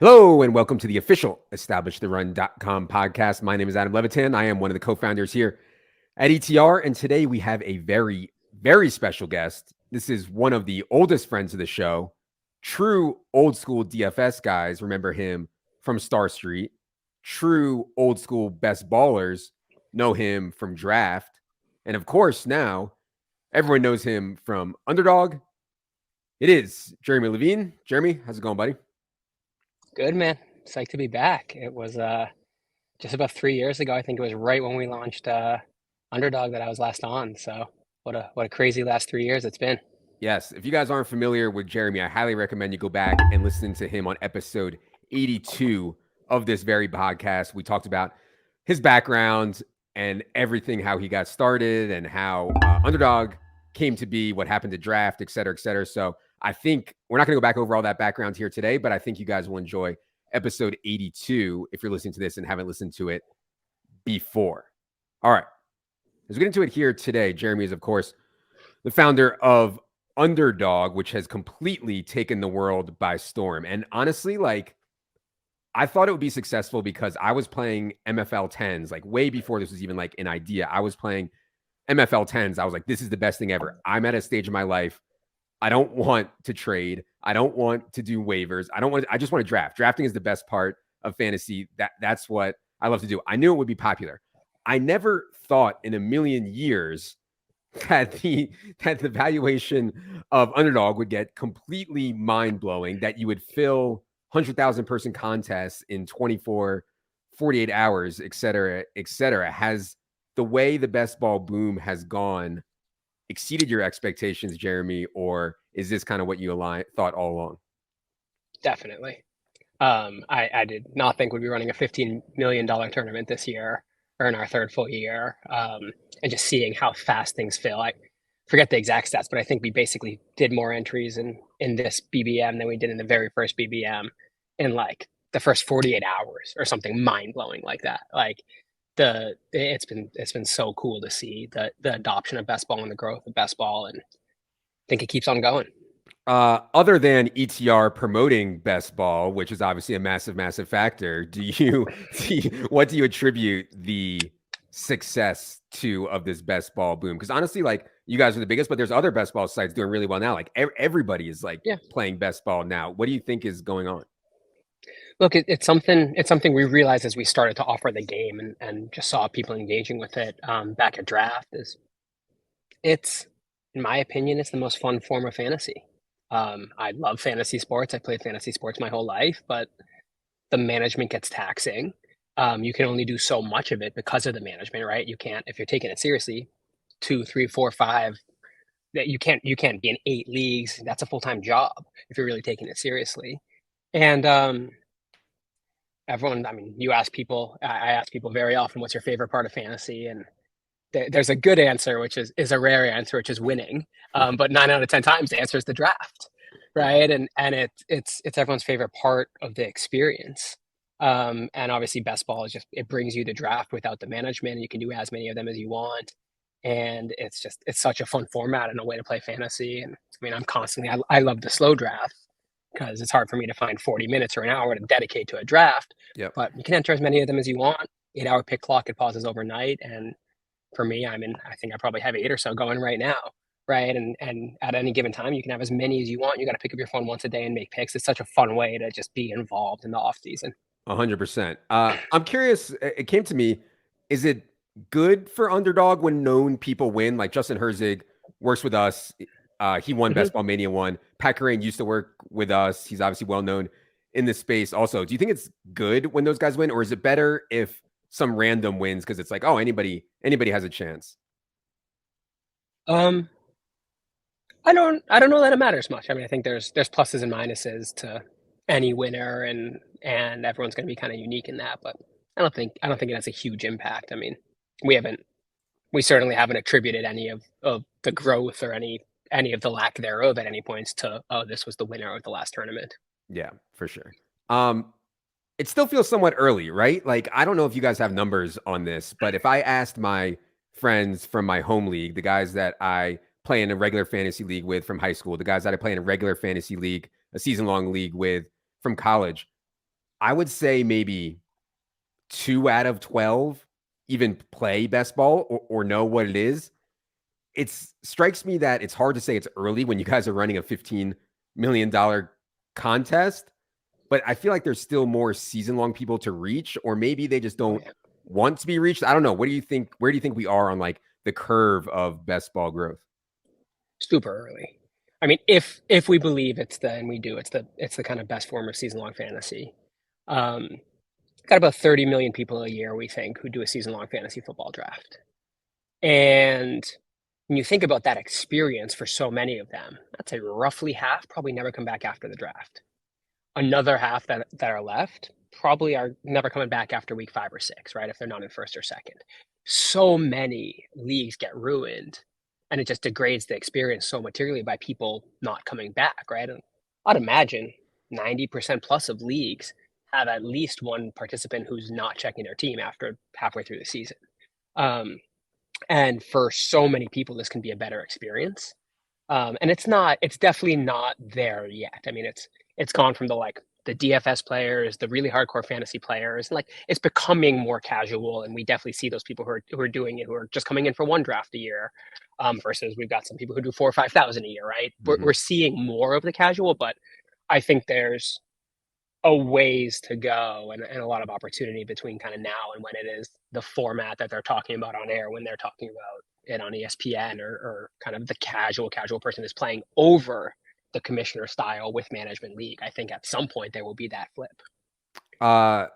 Hello and welcome to the official EstablishTheRun.com podcast. My name is Adam Levitan. I am one of the co-founders here at ETR, and today we have a very, very special guest. This is one of the oldest friends of the show, true old school DFS guys. Remember him from Star Street. True old school best ballers know him from Draft. And of course, now everyone knows him from Underdog. It is Jeremy Levine. Jeremy, how's it going, buddy? Good, man. Psyched to be back. It was just about 3 years ago. I think it was right when we launched Underdog that I was last on. So what a crazy last 3 years it's been. Yes. If you guys aren't familiar with Jeremy, I highly recommend you go back and listen to him on episode 82 of this very podcast. We talked about his background and everything, how he got started and how Underdog came to be, what happened to Draft, et cetera, et cetera. So I think we're not going to go back over all that background here today, but I think you guys will enjoy episode 82 if you're listening to this and haven't listened to it before. All right. As we get into it here today, Jeremy is, of course, the founder of Underdog, which has completely taken the world by storm. And honestly, I thought it would be successful because I was playing MFL 10s, way before this was even an idea. I was playing MFL 10s. I was like, this is the best thing ever. I'm at a stage in my life. I don't want to trade. I don't want to do waivers. I just want to draft. Drafting is the best part of fantasy. That's what I love to do. I knew it would be popular. I never thought in a million years that the valuation of Underdog would get completely mind-blowing, that you would fill 100,000 person contests in 24, 48 hours, et cetera, et cetera. Has the way the best ball boom has gone exceeded your expectations, Jeremy, or is this kind of what you thought all along? Definitely. I did not think we'd be running a $15 million tournament this year or in our third full year. And just seeing how fast things fill. I forget the exact stats, but I think we basically did more entries in this BBM than we did in the very first BBM in the first 48 hours or something mind-blowing like that. It's been so cool to see the adoption of best ball and the growth of best ball, and I think it keeps on going. Other than ETR promoting best ball, which is obviously a massive, massive factor, what do you attribute the success to of this best ball boom? Because honestly, you guys are the biggest, but there's other best ball sites doing really well now. Everybody is playing best ball now. What do you think is going on? Look, it's something we realized as we started to offer the game and just saw people engaging with it back at Draft. It's, in my opinion, it's the most fun form of fantasy. I love fantasy sports. I played fantasy sports my whole life, but the management gets taxing. You can only do so much of it because of the management, right? You can't, if you're taking it seriously, 2, 3, 4, 5, that you can't be in 8 leagues. That's a full-time job if you're really taking it seriously. And everyone, you ask people, I ask people very often, what's your favorite part of fantasy? And there's a good answer, which is a rare answer, which is winning. But 9 out of 10 times the answer is the draft, right? And it's everyone's favorite part of the experience. And obviously best ball is it brings you the draft without the management. You can do as many of them as you want. And it's such a fun format and a way to play fantasy. And I love the slow draft because it's hard for me to find 40 minutes or an hour to dedicate to a draft. Yep. But you can enter as many of them as you want. 8-hour pick clock, it pauses overnight. And for me, I think I probably have 8 or so going right now, right? And at any given time, you can have as many as you want. You got to pick up your phone once a day and make picks. It's such a fun way to just be involved in the off season. 100%. I'm curious. It came to me. Is it good for Underdog when known people win? Like Justin Herzig works with us. He won Best Ball Mania 1. Pat Kerrane used to work with us. He's obviously well known in this space also. Do you think it's good when those guys win, or is it better if some random wins because it's anybody has a chance? I don't know that it matters much. I think there's pluses and minuses to any winner, and everyone's going to be kind of unique in that. But I don't think it has a huge impact. We certainly haven't attributed any of the growth or any of the lack thereof at any points to, oh, this was the winner of the last tournament. Yeah, for sure. It still feels somewhat early, right? I don't know if you guys have numbers on this, but if I asked my friends from my home league, the guys that I play in a regular fantasy league with from high school, the guys that I play in a regular fantasy league, a season-long league with from college, I would say maybe 2 out of 12 even play best ball or know what it is. It strikes me that it's hard to say it's early when you guys are running a $15 million contest, but I feel like there's still more season long people to reach, or maybe they just Oh don't yeah, want to be reached. I don't know. What do you think? Where do you think we are on like the curve of best ball growth? super early. I mean, if we believe it's the and we do, it's the kind of best form of season long fantasy. Um, got about 30 million people a year, we think, who do a season long fantasy football draft. And when you think about that experience for so many of them, I'd say roughly half probably never come back after the draft. Another half that are left probably are never coming back after week 5 or 6, right? If they're not in first or second. So many leagues get ruined and it just degrades the experience so materially by people not coming back, right? And I'd imagine 90% plus of leagues have at least one participant who's not checking their team after halfway through the season. Um, and for so many people, this can be a better experience. And it's definitely not there yet. I mean, it's gone from the DFS players, the really hardcore fantasy players, like it's becoming more casual. And we definitely see those people who are doing it, who are just coming in for one draft a year, versus we've got some people who do 4 or 5,000 a year, right? We're seeing more of the casual, but I think there's a ways to go and a lot of opportunity between kind of now and when it is the format that they're talking about on air, when they're talking about it on ESPN, or kind of the casual person is playing over the commissioner style with management league. I think at some point there will be that flip. Uh,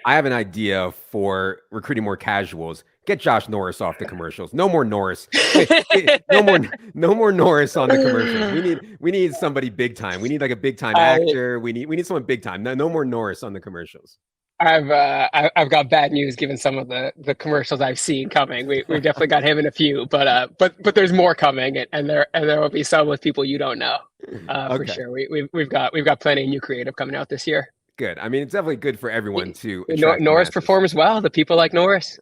I have an idea for recruiting more casuals. Get Josh Norris off the commercials. No more Norris. No more Norris on the commercials. We need somebody big time. We need like a big time I actor. We need someone big time. No more Norris on the commercials. I've got bad news given some of the commercials I've seen coming. We've definitely got him in a few, but there's more coming, and there will be some with people you don't know, for Okay, sure. We've got plenty of new creative coming out this year. good. I mean, it's definitely good for everyone to attract the Norris masses. performs well. The people like Norris.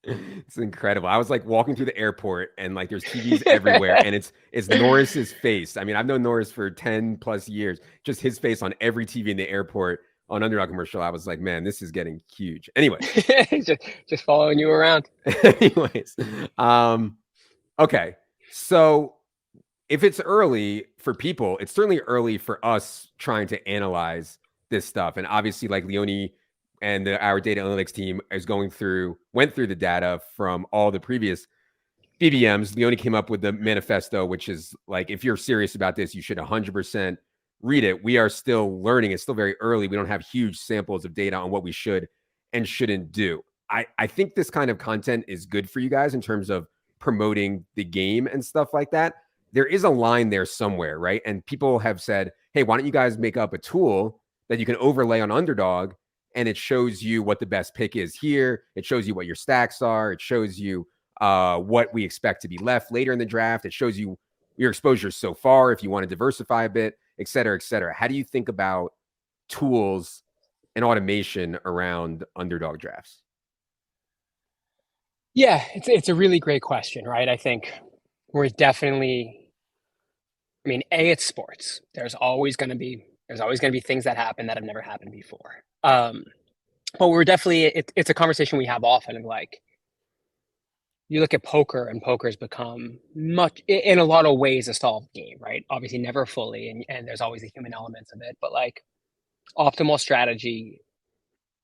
It's incredible. I was like walking through the airport and like there's TVs everywhere and it's Norris's face. I mean, I've known Norris for 10 plus years. Just his face on every TV in the airport on Underdog commercial. I was like, man, this is getting huge. Anyways. just following you around. Anyways. Okay. So if it's early for people, it's certainly early for us trying to analyze this stuff. And obviously, like Leone and our data analytics team went through the data from all the previous BBMs. Leone came up with the manifesto, which is like, if you're serious about this, you should 100% read it. We are still learning. It's still very early. We don't have huge samples of data on what we should and shouldn't do. I think this kind of content is good for you guys in terms of promoting the game and stuff like that. There is a line there somewhere, right? And people have said, hey, why don't you guys make up a tool that you can overlay on Underdog and it shows you what the best pick is here. It shows you what your stacks are. It shows you what we expect to be left later in the draft. It shows you your exposure so far if you want to diversify a bit, et cetera, et cetera. How do you think about tools and automation around Underdog drafts? Yeah, it's a really great question, right? I think we're definitely. I mean, it's sports. There's always going to be things that happen that have never happened before. But we're definitely it's a conversation we have often of like you look at poker and poker's become much in a lot of ways a solved game, right? Obviously never fully, and there's always the human elements of it, but like optimal strategy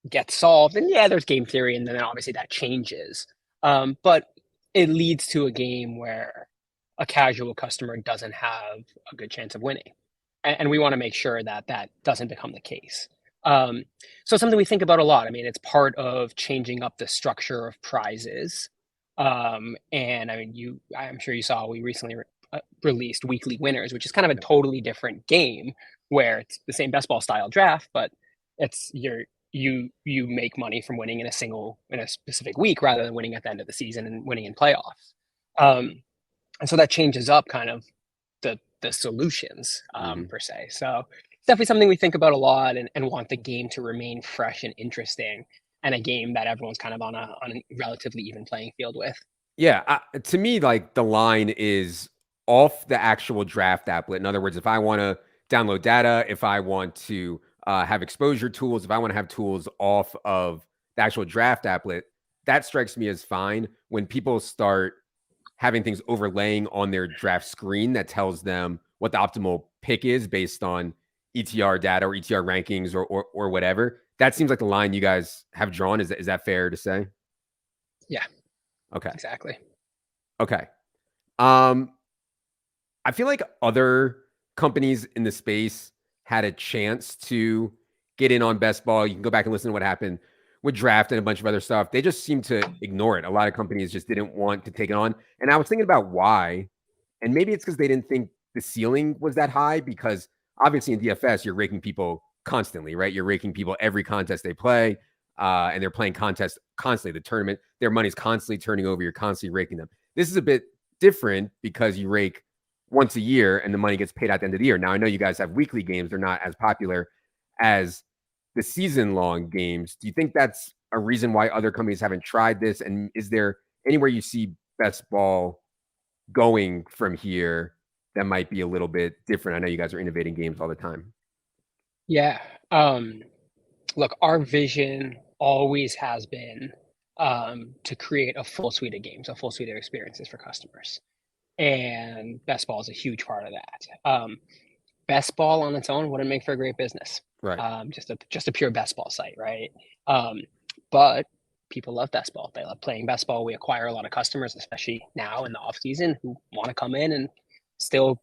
gets solved, and yeah, there's game theory, and then obviously that changes. But it leads to a game where a casual customer doesn't have a good chance of winning, and we want to make sure that that doesn't become the case. Um, so it's something we think about a lot. I mean, it's part of changing up the structure of prizes. And I mean, I'm sure you saw we recently released weekly winners, which is kind of a totally different game where it's the same best ball style draft, but it's you make money from winning in a specific week rather than winning at the end of the season and winning in playoffs. Um, and so that changes up kind of the solutions, Mm-hmm. per se. So it's definitely something we think about a lot, and want the game to remain fresh and interesting, and a game that everyone's kind of on a relatively even playing field with. Yeah, to me, like the line is off the actual draft applet. In other words, if I want to download data, if I want to have exposure tools, if I want to have tools off of the actual draft applet, that strikes me as fine. When people start having things overlaying on their draft screen that tells them what the optimal pick is based on ETR data or ETR rankings or whatever, that seems like the line you guys have drawn. Is that fair to say? Yeah, Okay. exactly. Okay. I feel like other companies in the space had a chance to get in on best ball. You can go back and listen to what happened with draft and a bunch of other stuff. They just seem to ignore it. A lot of companies just didn't want to take it on. And I was thinking about why. And maybe it's because they didn't think the ceiling was that high, because obviously in DFS, you're raking people constantly, right? You're raking people every contest they play. And they're playing contests constantly. The tournament, their money's constantly turning over. You're constantly raking them. This is a bit different because you rake once a year and the money gets paid at the end of the year. Now, I know you guys have weekly games. They're not as popular as the season long games. Do you think that's a reason why other companies haven't tried this? And is there anywhere you see best ball going from here that might be a little bit different? I know you guys are innovating games all the time. Yeah. Look, our vision always has been to create a full suite of games, a full suite of experiences for customers. And best ball is a huge part of that. Best ball on its own wouldn't make for a great business. Right. Just a pure best ball site, right? But people love best ball. They love playing best ball. We acquire a lot of customers, especially now in the off season, who want to come in and still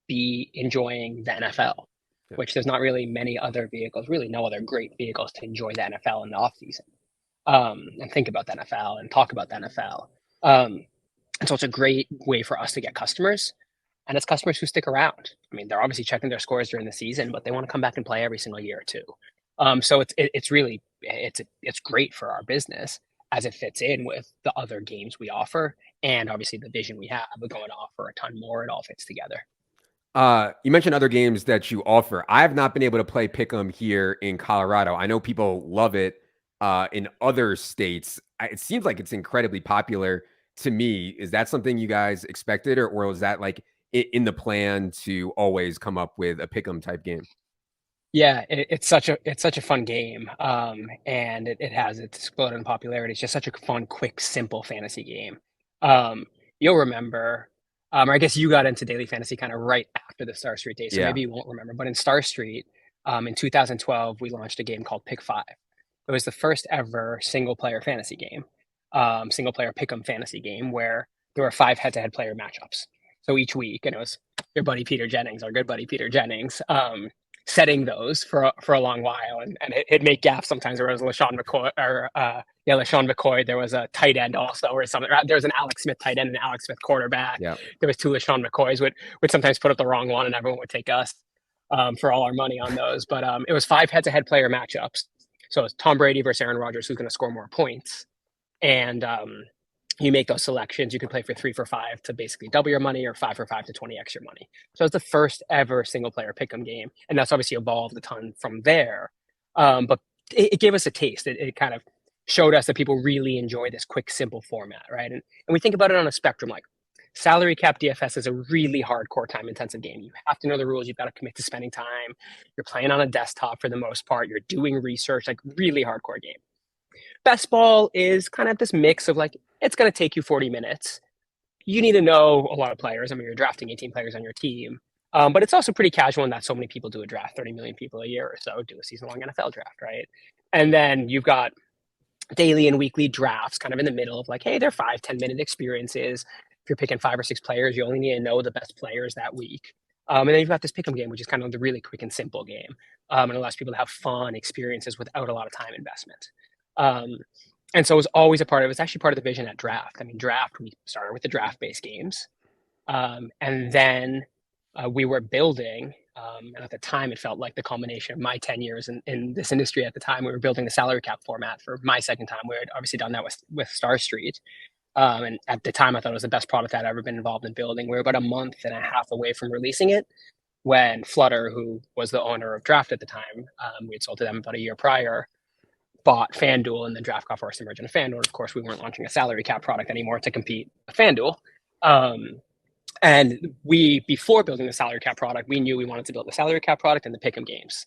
be enjoying the NFL, Yeah. which there's not really many other vehicles, really no other great vehicles to enjoy the NFL in the off season, and think about the NFL and talk about the NFL. And so it's a great way for us to get customers, and it's customers who stick around. I mean, they're obviously checking their scores during the season, but they want to come back and play every single year too. So it's really it's great for our business as it fits in with the other games we offer, and obviously the vision we have of going to offer a ton more. It all fits together. You mentioned other games that you offer. I have not been able to play Pick'em here in Colorado. I know people love it in other states. It seems like it's incredibly popular to me. Is that something you guys expected, or was that like in the plan to always come up with a Pick'em type game? Yeah, it's such a fun game, and it's exploded in popularity. It's just such a fun, quick, simple fantasy game. You'll remember, or I guess you got into daily fantasy kind of right after the Star Street days, so Yeah. maybe you won't remember. But in Star Street, in 2012, we launched a game called Pick Five. It was the first ever single player fantasy game, single player pick'em fantasy game where there were 5 head-to-head player matchups. So each week, and it was your buddy Peter Jennings, our good buddy Peter Jennings, setting those for a long while, and it'd make gaffes sometimes. There was LaShawn McCoy, or LaShawn McCoy. There was a tight end also, or something. There was an Alex Smith tight end and an Alex Smith quarterback. Yeah. There was 2 LaShawn McCoys would sometimes put up the wrong one, and everyone would take us for all our money on those. But it was 5 head-to-head player matchups. So it's Tom Brady versus Aaron Rodgers, who's going to score more points, and you make those selections. You can play for 3 for 5 to basically double your money, or 5 for 5 to 20 extra money. So it's the first ever single player pick'em game, and that's obviously evolved a ton from there. But it gave us a taste. It kind of showed us that people really enjoy this quick, simple format, right? And we think about it on a spectrum. Like salary cap DFS is a really hardcore, time intensive game. You have to know the rules. You've got to commit to spending time. You're playing on a desktop for the most part. You're doing research, like really hardcore game. Best ball is kind of this mix of like, it's going to take you 40 minutes. You need to know a lot of players. I mean, you're drafting 18 players on your team. But it's also pretty casual in that so many people do a draft. 30 million people a year or so do a season-long NFL draft, right? And then you've got daily and weekly drafts kind of in the middle of like, hey, they're 5-10 minute experiences. If you're picking 5 or 6 players, you only need to know the best players that week. And then you've got this pick'em game, which is kind of the really quick and simple game. And it allows people to have fun experiences without a lot of time investment. And so it was always a part of it. It's actually part of the vision at draft. I mean, draft, we started with the draft based games. And then we were building, and at the time it felt like the culmination of my 10 years in this industry. At the time, we were building the salary cap format for my second time. We had obviously done that with Star Street. And at the time, I thought it was the best product I'd ever been involved in building. We were about a month and a half away from releasing it when Flutter, who was the owner of Draft at the time, we had sold to them about a year prior, bought FanDuel, and then Draft got forced to merge into FanDuel. Of course, we weren't launching a salary cap product anymore to compete with FanDuel. And before building the salary cap product, we knew we wanted to build the salary cap product and the pick'em games.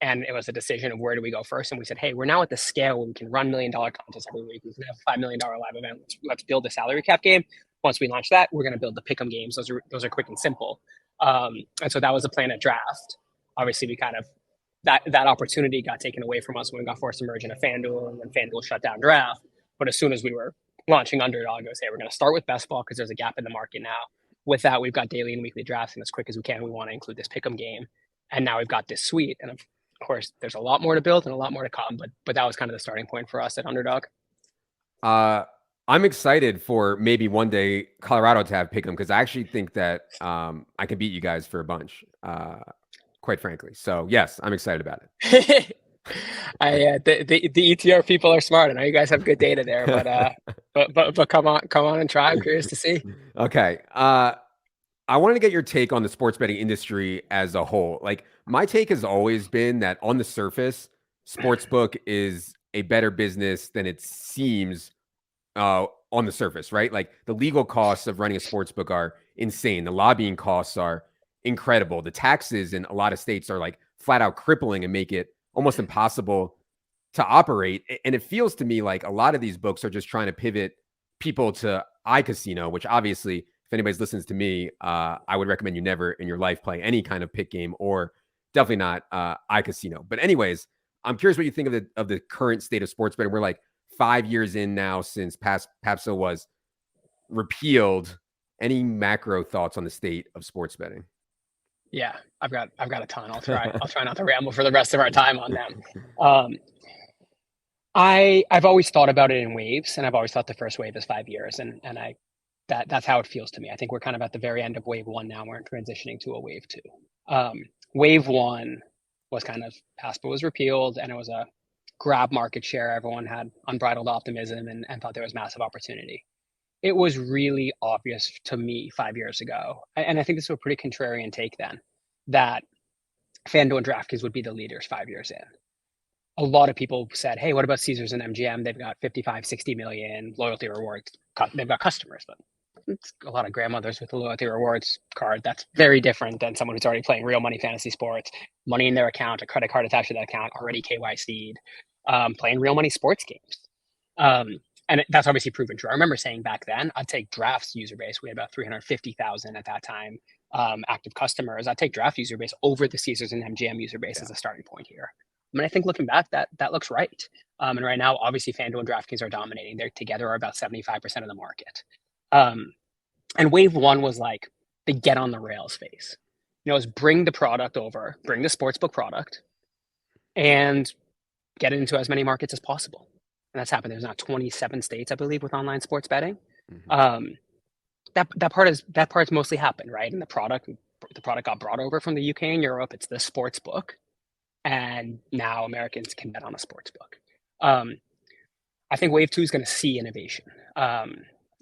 And it was a decision of where do we go first. And we said, hey, we're now at the scale where we can run $1 million contests every week. We can have a $5 million live event. Let's build a salary cap game. Once we launch that, we're going to build the pick'em games. Those are quick and simple. And so that was the plan at draft. Obviously, we kind of that opportunity got taken away from us when we got forced to merge into FanDuel, and then FanDuel shut down draft. But as soon as we were launching Underdog, I was, hey, we're going to start with best ball because there's a gap in the market now. With that, we've got daily and weekly drafts, and as quick as we can, we want to include this pick'em game. And now we've got this suite, and of course, there's a lot more to build and a lot more to come. But that was kind of the starting point for us at Underdog. I'm excited for maybe one day Colorado to have pick'em because I actually think that I can beat you guys for a bunch, quite frankly. So yes, I'm excited about it. The ETR people are smart. I know you guys have good data there, but come on and try. I'm curious to see. Okay. I wanted to get your take on the sports betting industry as a whole. Like my take has always been that on the surface, sportsbook is a better business than it seems on the surface, right? Like the legal costs of running a sportsbook are insane. The lobbying costs are incredible. The taxes in a lot of states are like flat out crippling and make it almost impossible to operate. And it feels to me like a lot of these books are just trying to pivot people to iCasino, which obviously, if anybody listens to me, I would recommend you never in your life play any kind of pick game or definitely not iCasino. But anyways, I'm curious what you think of the current state of sports betting. We're like 5 years in now since PASPA was repealed. Any macro thoughts on the state of sports betting? Yeah, I've got a ton. I'll try not to ramble for the rest of our time on them. I've always thought about it in waves, and I've always thought the first wave is 5 years, and that's how it feels to me. I think we're kind of at the very end of wave one now. We're transitioning to a wave two. Wave one was kind of PASPA was repealed, and it was a grab market share. Everyone had unbridled optimism and thought there was massive opportunity. It was really obvious to me 5 years ago, and I think this was a pretty contrarian take then, that FanDuel and DraftKings would be the leaders 5 years in. A lot of people said, hey, what about Caesars and MGM? They've got 55, 60 million loyalty rewards. They've got customers, but it's a lot of grandmothers with a loyalty rewards card. That's very different than someone who's already playing real money fantasy sports, money in their account, a credit card attached to that account, already KYC'd, playing real money sports games. And that's obviously proven true. I remember saying back then, I'd take Draft's user base. We had about 350,000 at that time active customers. I'd take Draft user base over the Caesars and MGM user base as a starting point here. I mean, I think looking back, that looks right. And right now, obviously, FanDuel and DraftKings are dominating. They're together are about 75% of the market. And wave one was like the get on the rails phase. You know, is bring the product over, bring the sportsbook product, and get it into as many markets as possible. And that's happened. There's now 27 states, I believe, with online sports betting. Mm-hmm. That part's mostly happened, right? And the product got brought over from the UK and Europe. It's the sports book, and now Americans can bet on a sports book. I think wave two is going to see innovation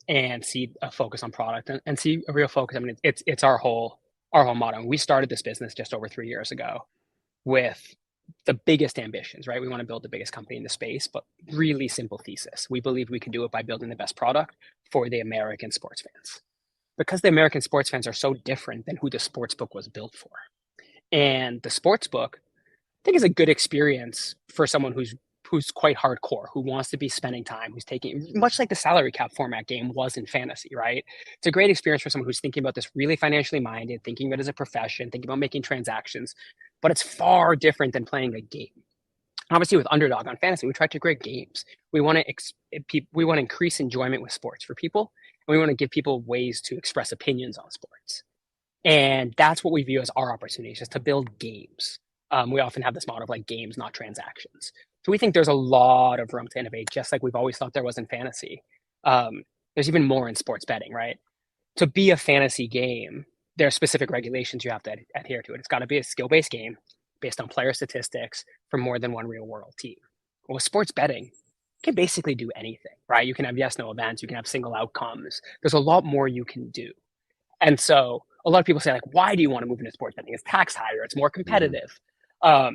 and see a focus on product and see a real focus. I mean, it's our whole motto. We started this business just over 3 years ago with the biggest ambitions, right? We want to build the biggest company in the space, but really simple thesis. We believe we can do it by building the best product for the American sports fans, because the American sports fans are so different than who the sports book was built for. And the sports book, I think, is a good experience for someone who's quite hardcore, who wants to be spending time, who's taking, much like the salary cap format game was in fantasy, right? It's a great experience for someone who's thinking about this really financially minded, thinking about it as a profession, thinking about making transactions, but it's far different than playing a game. Obviously, with Underdog on fantasy, we try to create games. We want to increase enjoyment with sports for people, and we want to give people ways to express opinions on sports. And that's what we view as our opportunity, just to build games. We often have this model of like games, not transactions. So we think there's a lot of room to innovate, just like we've always thought there was in fantasy. There's even more in sports betting, right? To be a fantasy game, there are specific regulations you have to adhere to it. It's got to be a skill-based game based on player statistics from more than one real-world team. Well, with sports betting, you can basically do anything, right? You can have yes/no events. You can have single outcomes. There's a lot more you can do. And so a lot of people say, like, why do you want to move into sports betting? It's tax higher. It's more competitive. I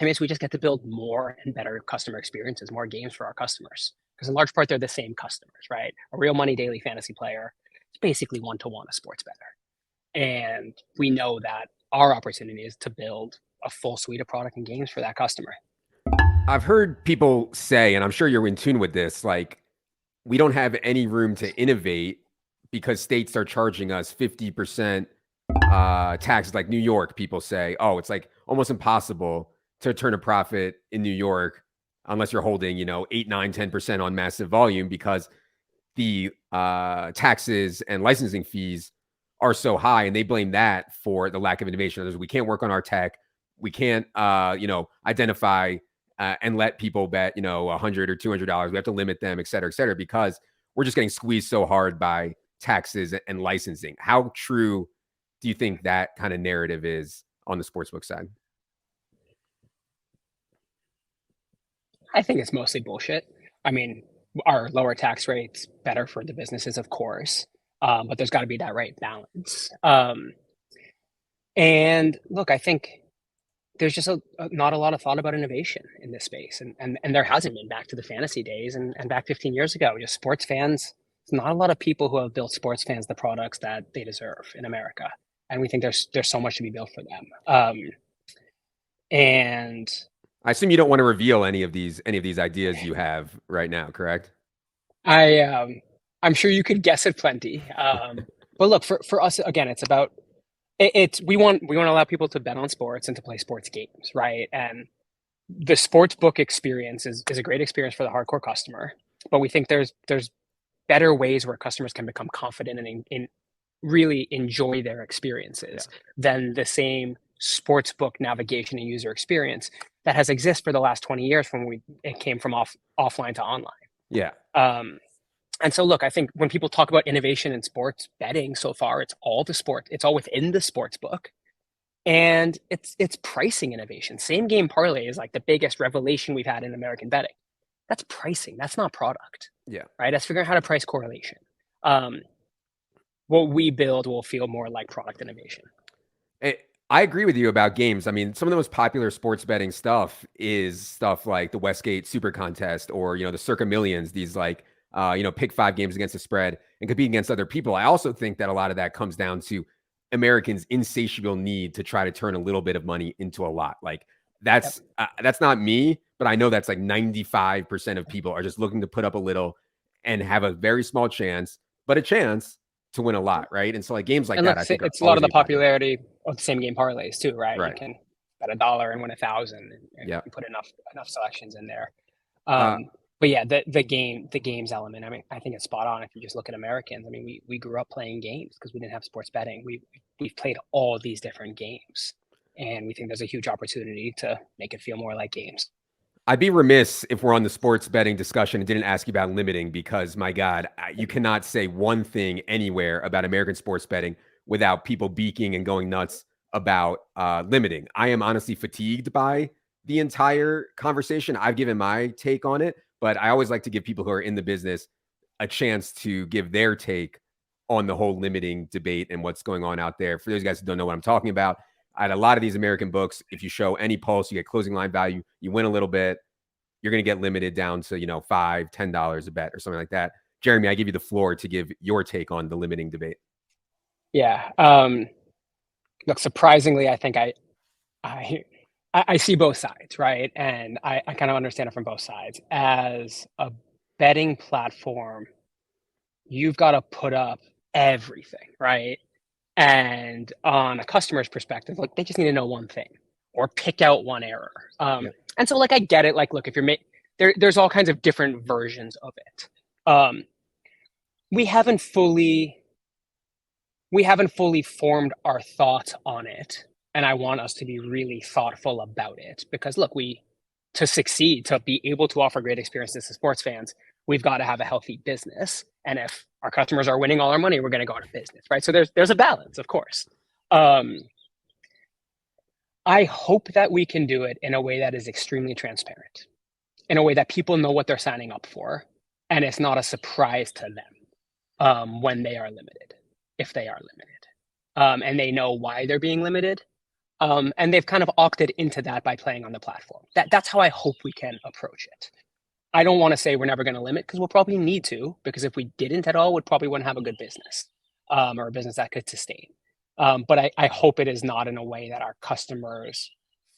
mean, so we just get to build more and better customer experiences, more games for our customers. Because in large part, they're the same customers, right? A real money daily fantasy player is basically one-to-one a sports bettor. And we know that our opportunity is to build a full suite of product and games for that customer. I've heard people say, and I'm sure you're in tune with this, like, we don't have any room to innovate because states are charging us 50% taxes. Like New York, people say, oh, it's like almost impossible to turn a profit in New York unless you're holding, 8, 9, 10% on massive volume because the taxes and licensing fees are so high, and they blame that for the lack of innovation. We can't work on our tech. We can't, identify and let people bet, $100 or $200. We have to limit them, et cetera, because we're just getting squeezed so hard by taxes and licensing. How true do you think that kind of narrative is on the sportsbook side? I think it's mostly bullshit. I mean, our lower tax rates better for the businesses, of course, but there's got to be that right balance. And look, I think there's just not a lot of thought about innovation in this space, and there hasn't been back to the fantasy days and back 15 years ago. Just sports fans, there's not a lot of people who have built sports fans the products that they deserve in America, and we think there's so much to be built for them. And I assume you don't want to reveal any of these ideas you have right now, correct? I'm sure you could guess it plenty. But look, for us, again, it's about we want to allow people to bet on sports and to play sports games, right? And the sports book experience is a great experience for the hardcore customer, but we think there's better ways where customers can become confident and in really enjoy their experiences than the same sports book navigation and user experience that has existed for the last 20 years from it came from offline to online. Yeah. And so, look, I think when people talk about innovation in sports betting so far, it's all within the sports book, and it's pricing innovation. Same game parlay is like the biggest revelation we've had in American betting. That's pricing. That's not product. Yeah. Right. That's figuring out how to price correlation. What we build will feel more like product innovation. I agree with you about games. I mean, some of the most popular sports betting stuff is stuff like the Westgate Super Contest or, the Circa Millions, these like, pick 5 games against the spread and compete against other people. I also think that a lot of that comes down to Americans' insatiable need to try to turn a little bit of money into a lot. Like that's not me, but I know that's like 95% of people are just looking to put up a little and have a very small chance, but a chance to win a lot, right? And so like games like that, I think it's a lot of the popularity of the same game parlays too, right? Right. You can bet $1 and win 1,000, and you put enough selections in there. But yeah, the games element. I mean, I think it's spot on. If you just look at Americans, I mean, we grew up playing games because we didn't have sports betting. We've played all these different games, and we think there's a huge opportunity to make it feel more like games. I'd be remiss if we're on the sports betting discussion and didn't ask you about limiting because, my God, you cannot say one thing anywhere about American sports betting without people beaking and going nuts about limiting. I am honestly fatigued by the entire conversation. I've given my take on it, but I always like to give people who are in the business a chance to give their take on the whole limiting debate and what's going on out there. For those guys who don't know what I'm talking about, at a lot of these American books, if you show any pulse, you get closing line value, you win a little bit, you're going to get limited down to, $5, $10 a bet or something like that. Jeremy, I give you the floor to give your take on the limiting debate. Yeah. Look, surprisingly, I think I see both sides, right? And I kind of understand it from both sides. As a betting platform, you've got to put up everything, right? And on a customer's perspective, like they just need to know one thing or pick out one error. And so like I get it. Like, look, if you're there's all kinds of different versions of it. We haven't fully formed our thoughts on it, and I want us to be really thoughtful about it because look, to succeed, to be able to offer great experiences to sports fans, we've got to have a healthy business. And if our customers are winning all our money, we're going to go out of business, right? So there's a balance, of course. I hope that we can do it in a way that is extremely transparent, in a way that people know what they're signing up for, and it's not a surprise to them when they are limited, if they are limited, and they know why they're being limited. And they've kind of opted into that by playing on the platform. That's how I hope we can approach it. I don't want to say we're never going to limit because we'll probably need to, because if we didn't at all, we probably wouldn't have a good business or a business that could sustain. But I hope it is not in a way that our customers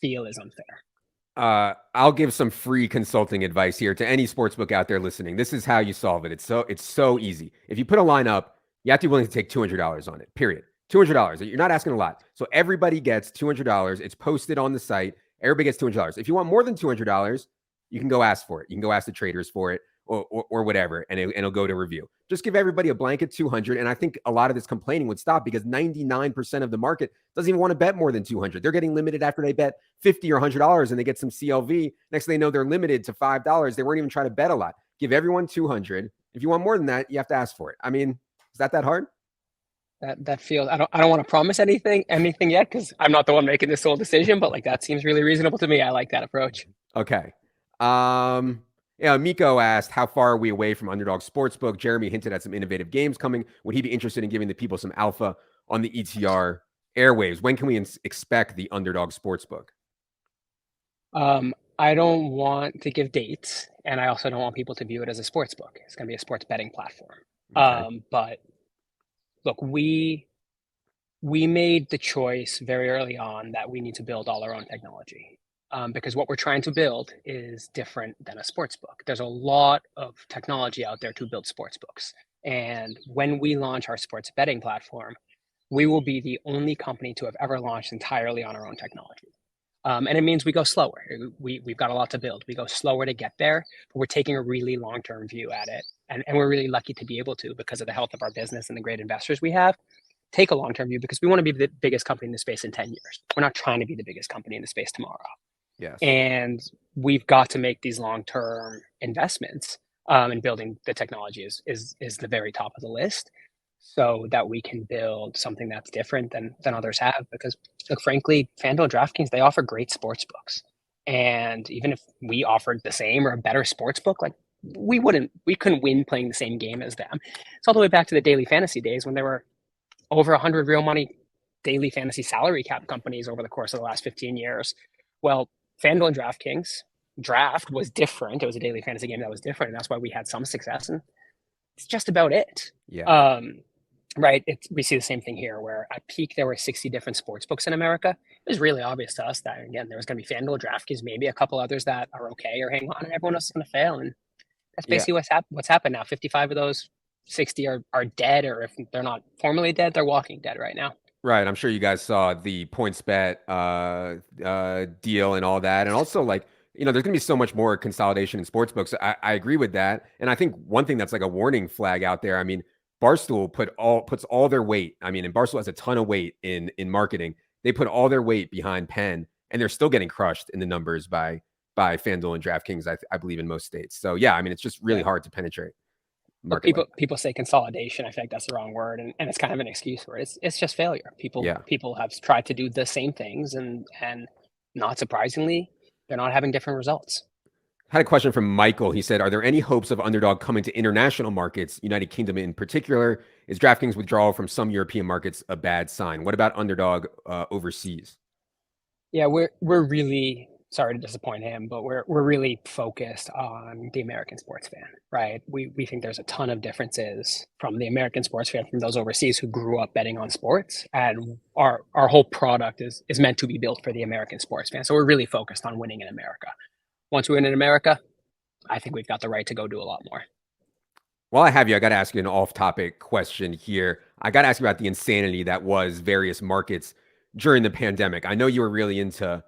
feel is unfair. I'll give some free consulting advice here to any sportsbook out there listening. This is how you solve it. It's so easy. If you put a line up, you have to be willing to take $200 on it. Period. $200. You're not asking a lot. So everybody gets $200. It's posted on the site. Everybody gets $200. If you want more than $200, you can go ask for it. You can go ask the traders for it or whatever, and it'll go to review. Just give everybody a blanket 200. And I think a lot of this complaining would stop because 99% of the market doesn't even want to bet more than 200. They're getting limited after they bet $50 or $100 and they get some CLV. Next thing they know, they're limited to $5. They weren't even trying to bet a lot. Give everyone 200. If you want more than that, you have to ask for it. I mean, is that hard? That feels, I don't want to promise anything yet, because I'm not the one making this whole decision, but like that seems really reasonable to me. I like that approach. Okay. Miko asked, how far are we away from Underdog Sportsbook? Jeremy hinted at some innovative games coming. Would he be interested in giving the people some alpha on the ETR airwaves? When can we expect the Underdog Sportsbook? I don't want to give dates, and I also don't want people to view it as a sports book. It's going to be a sports betting platform. Okay. But look, we made the choice very early on that we need to build all our own technology, because what we're trying to build is different than a sports book. There's a lot of technology out there to build sports books. And when we launch our sports betting platform, we will be the only company to have ever launched entirely on our own technology. And it means we go slower. We've got a lot to build. We go slower to get there, but we're taking a really long-term view at it. And we're really lucky to be able to, because of the health of our business and the great investors we have, take a long-term view, because we want to be the biggest company in the space in 10 years. We're not trying to be the biggest company in the space tomorrow. Yes. And we've got to make these long-term investments, and building the technology is the very top of the list, so that we can build something that's different than others have. Because, look, frankly, FanDuel and DraftKings, they offer great sports books. And even if we offered the same or a better sports book, like we couldn't win playing the same game as them. It's all the way back to the daily fantasy days when there were over 100 real money daily fantasy salary cap companies over the course of the last 15 years. Well, FanDuel and DraftKings, draft was different. It was a daily fantasy game that was different. And that's why we had some success. And it's just about it. Yeah. Right. We see the same thing here, where at peak there were 60 different sports books in America. It was really obvious to us that, again, there was going to be FanDuel, DraftKings, maybe a couple others that are okay or hang on, and everyone else is going to fail. And that's basically what's happened now. 55 of those 60 are dead, or if they're not formally dead, they're walking dead right now. Right. I'm sure you guys saw the PointsBet deal and all that. And also, like, there's going to be so much more consolidation in sportsbooks. I agree with that. And I think one thing that's like a warning flag out there, I mean, Barstool puts all their weight. I mean, and Barstool has a ton of weight in marketing. They put all their weight behind Penn, and they're still getting crushed in the numbers by FanDuel and DraftKings, I believe, in most states. So yeah, I mean, it's just really hard to penetrate. People say consolidation. I think that's the wrong word, and it's kind of an excuse for it. It's just failure. People have tried to do the same things, and not surprisingly, they're not having different results. Had a question from Michael. He said, are there any hopes of Underdog coming to international markets, United Kingdom in particular? Is DraftKings withdrawal from some European markets a bad sign? What about Underdog overseas? Yeah, we're really sorry to disappoint him, but we're really focused on the American sports fan, right? We think there's a ton of differences from the American sports fan from those overseas who grew up betting on sports, and our whole product is meant to be built for the American sports fan. So we're really focused on winning in America. Once we win in America, I think we've got the right to go do a lot more. While I have you, I got to ask you an off-topic question here. I got to ask you about the insanity that was various markets during the pandemic. I know you were really into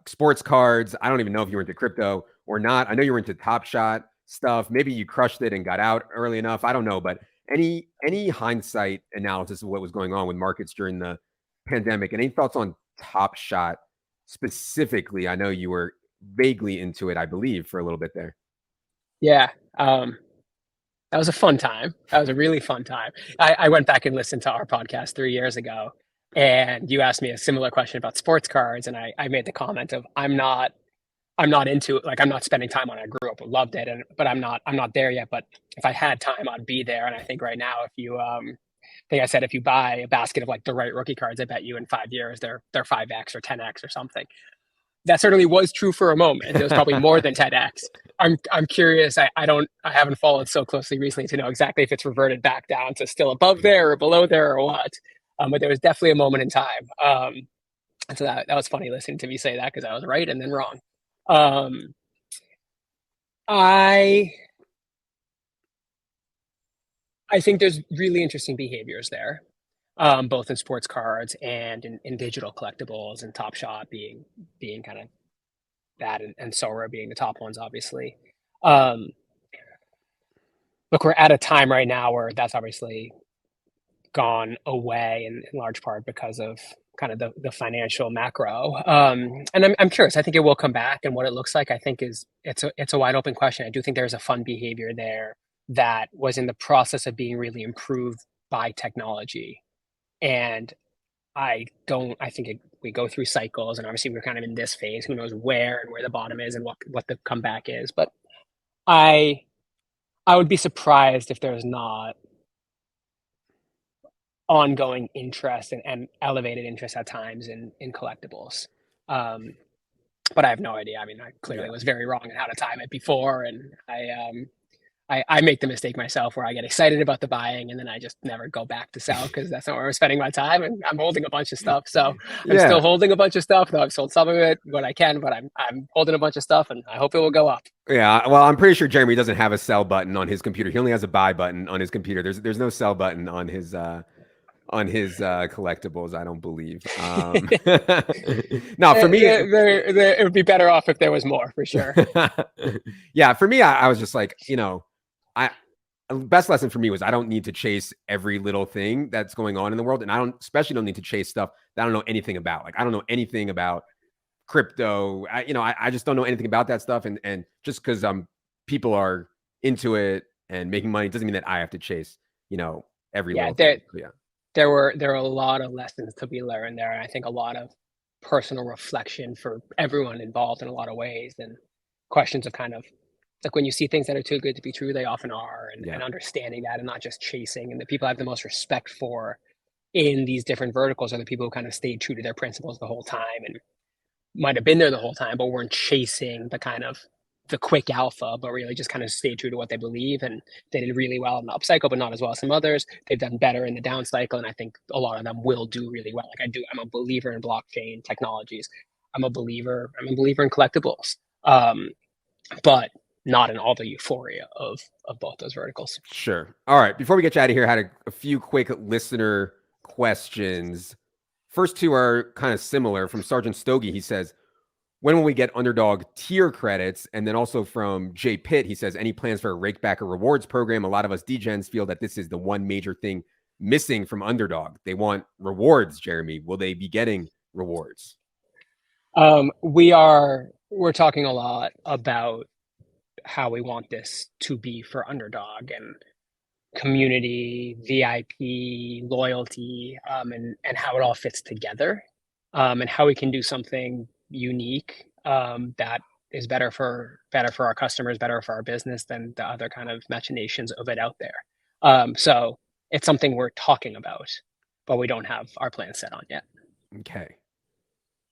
sports cards. I don't even know if you were into crypto or not. I know you were into Top Shot stuff. Maybe you crushed it and got out early enough. I don't know. But any hindsight analysis of what was going on with markets during the pandemic, and any thoughts on Top Shot specifically? I know you were vaguely into it, I believe, for a little bit there. Yeah. That was a fun time. That was a really fun time. I went back and listened to our podcast 3 years ago, and you asked me a similar question about sports cards. And I made the comment of, I'm not into it. Like, I'm not spending time on it. I grew up and loved it, but I'm not there yet. But if I had time, I'd be there. And I think right now, if you, I think I said, if you buy a basket of like the right rookie cards, I bet you in 5 years, they're 5X or 10X or something. That certainly was true for a moment. It was probably more than 10X. I'm curious. I haven't followed so closely recently to know exactly if it's reverted back down to still above there or below there or what. But there was definitely a moment in time. And so that was funny listening to me say that because I was right and then wrong. Um, I I think there's really interesting behaviors there, both in sports cards and in digital collectibles, and Top Shot being kind of that, and Sora being the top ones, obviously. Um, Look, we're at a time right now where that's obviously gone away in large part because of kind of the financial macro. And I'm curious. I think it will come back, and what it looks like, I think, is it's a wide open question. I do think there's a fun behavior there that was in the process of being really improved by technology. And I think we go through cycles, and obviously we're kind of in this phase. Who knows where and where the bottom is and what the comeback is. But I I would be surprised if there's not ongoing interest and elevated interest at times in collectibles. Um, but I have no idea. I mean, I clearly Yeah. was very wrong in how to time it before, and I make the mistake myself where I get excited about the buying and then I just never go back to sell because that's not where I'm spending my time. And I'm holding a bunch of stuff, so I'm still Yeah. holding a bunch of stuff. Though I've sold some of it when I can, but I'm holding a bunch of stuff, and I hope it will go up. Yeah. Well, I'm pretty sure Jeremy doesn't have a sell button on his computer. He only has a buy button on his computer. There's no sell button on his collectibles, I don't believe. No, for me, It would be better off if there was more, for sure. yeah, for me, I was just like, I best lesson for me was I don't need to chase every little thing that's going on in the world, and I don't especially don't need to chase stuff that I don't know anything about. Like I don't know anything about crypto. I just don't know anything about that stuff, and just because people are into it and making money doesn't mean that I have to chase every Yeah, little thing. So, yeah. there are a lot of lessons to be learned there, and I think a lot of personal reflection for everyone involved in a lot of ways, and questions of kind of like when you see things that are too good to be true, they often are, Yeah. and understanding that and not just chasing. And the people I have the most respect for in these different verticals are the people who kind of stayed true to their principles the whole time and might have been there the whole time, but weren't chasing the kind of the quick alpha, but really just kind of stayed true to what they believe. And they did really well in the up cycle, but not as well as some others. They've done better in the down cycle, and I think a lot of them will do really well. Like I do, I'm a believer in blockchain technologies. I'm a believer in collectibles, but not in all the euphoria of both those verticals. Sure. All right. Before we get you out of here, I had a few quick listener questions. First two are kind of similar. From Sergeant Stogie, he says, when will we get Underdog tier credits? And then also from Jay Pitt, he says, any plans for a rakeback or rewards program? A lot of us degens feel that this is the one major thing missing from Underdog. They want rewards, Jeremy. Will they be getting rewards? We're talking a lot about how we want this to be for Underdog, and community, VIP, loyalty, and how it all fits together, and how we can do something unique, that is better for our customers, better for our business than the other kind of machinations of it out there. So it's something we're talking about, but we don't have our plan set on yet. Okay.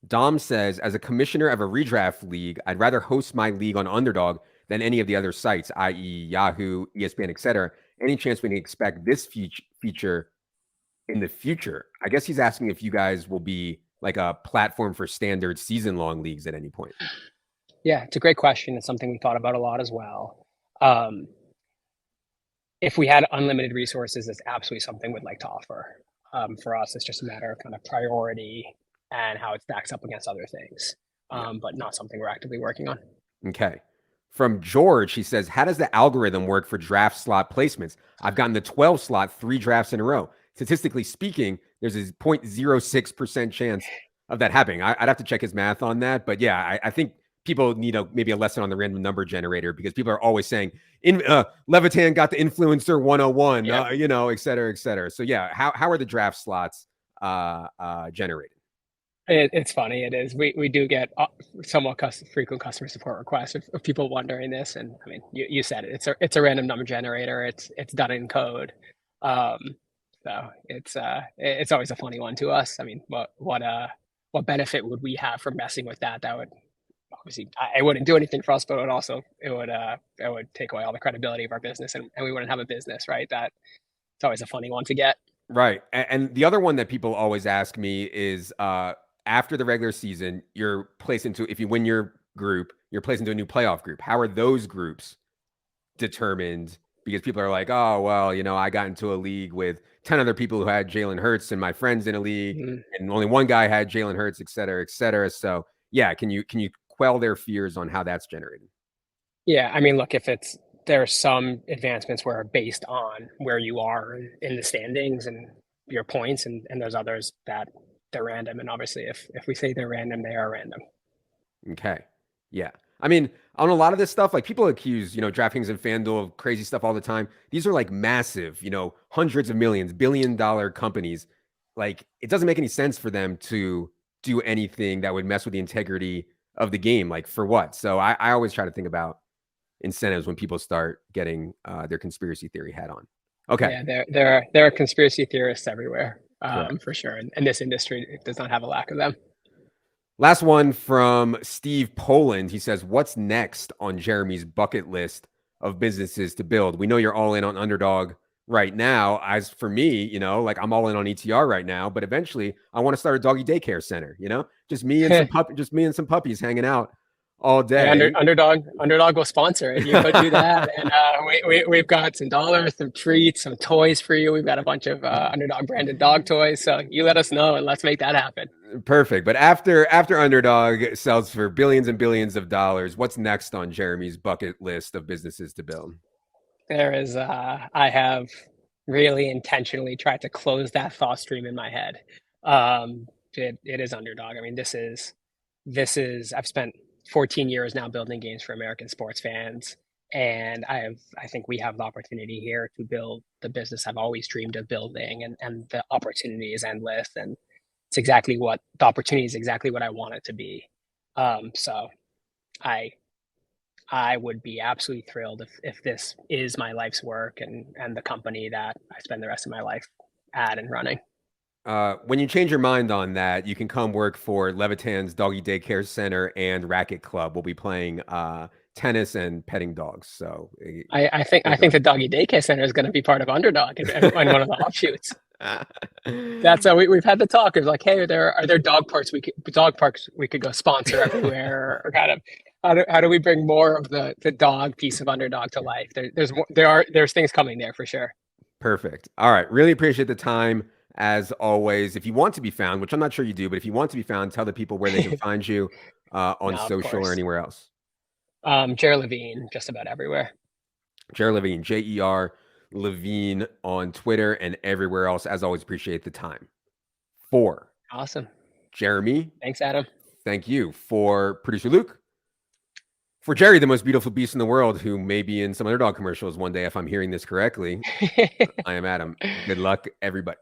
Dom says, as a commissioner of a redraft league, I'd rather host my league on Underdog than any of the other sites, i.e., Yahoo, ESPN, etc. Any chance we can expect this feature in the future? I guess he's asking if you guys will be like a platform for standard season-long leagues at any point. Yeah, it's a great question. It's something we thought about a lot as well. Um, if we had unlimited resources, it's absolutely something we'd like to offer. For us, it's just a matter of kind of priority and how it stacks up against other things, Yeah. but not something we're actively working on. Okay. From George, he says, how does the algorithm work for draft slot placements? I've gotten the 12 slot 3 drafts in a row. Statistically speaking, there's a 0.06% chance of that happening. I'd have to check his math on that. But yeah, I think people need maybe a lesson on the random number generator, because people are always saying, Levitan got the influencer 101, Yep. et cetera, et cetera. So yeah, how are the draft slots generated? It's funny. It is. We do get somewhat frequent customer support requests of people wondering this. And I mean, you said it. It's a random number generator. It's done in code. Um, so it's always a funny one to us. I mean, what benefit would we have from messing with that? That would obviously, it wouldn't do anything for us, but it would take away all the credibility of our business, and we wouldn't have a business, right? That it's always a funny one to get. Right. And the other one that people always ask me is after the regular season, you're placed into, if you win your group, you're placed into a new playoff group. How are those groups determined? Because people are like, oh, well, you know, I got into a league with 10 other people who had Jalen Hurts and my friends in a league, and only one guy had Jalen Hurts, et cetera, et cetera. So yeah, can you quell their fears on how that's generated? Yeah, I mean, look, there's some advancements where are based on where you are in the standings and your points, and there's others that they're random. And obviously, if we say they're random, they are random. Okay. Yeah. I mean, on a lot of this stuff, like people accuse, you know, DraftKings and FanDuel of crazy stuff all the time. These are like massive, you know, hundreds of millions, $1 billion companies. Like it doesn't make any sense for them to do anything that would mess with the integrity of the game. Like for what? So I always try to think about incentives when people start getting their conspiracy theory hat on. Okay. Yeah, there are conspiracy theorists everywhere, Correct. for sure. And this industry does not have a lack of them. Last one from Steve Poland. He says, what's next on Jeremy's bucket list of businesses to build? We know you're all in on Underdog right now. As for me, you know, like I'm all in on ETR right now, but eventually I want to start a doggy daycare center, you know, just me and some puppies hanging out all day. Hey, Underdog will sponsor it. You could do that, and we've got some dollars, some treats, some toys for you. We've got a bunch of Underdog branded dog toys. So you let us know, and let's make that happen. Perfect. But after Underdog sells for billions and billions of dollars, what's next on Jeremy's bucket list of businesses to build? There is, I have really intentionally tried to close that thought stream in my head. It is Underdog. I mean, this is I've spent 14 years now building games for American sports fans, and I think we have the opportunity here to build the business I've always dreamed of building, and the opportunity is endless, and the opportunity is exactly what I want it to be. So I would be absolutely thrilled if this is my life's work and the company that I spend the rest of my life at and running. When you change your mind on that, you can come work for Levitan's Doggy Daycare Center and Racket Club. We'll be playing tennis and petting dogs. So I think the Doggy Daycare Center is going to be part of Underdog and one of the offshoots. That's how we've had the talk. It's like, hey, are there dog parks we could go sponsor everywhere, or kind of how do we bring more of the dog piece of Underdog to life? There's things coming there for sure. Perfect. All right. Really appreciate the time as always. If you want to be found, which I'm not sure you do, but if you want to be found, tell the people where they can find you on social or anywhere else. Jeremy Levine, just about everywhere. Jeremy Levine, Jer Levine on Twitter and everywhere else. As always, appreciate the time. Awesome. Jeremy. Thanks, Adam. Thank you. For producer Luke. For Jerry, the most beautiful beast in the world, who may be in some Underdog commercials one day, if I'm hearing this correctly. I am Adam. Good luck, everybody.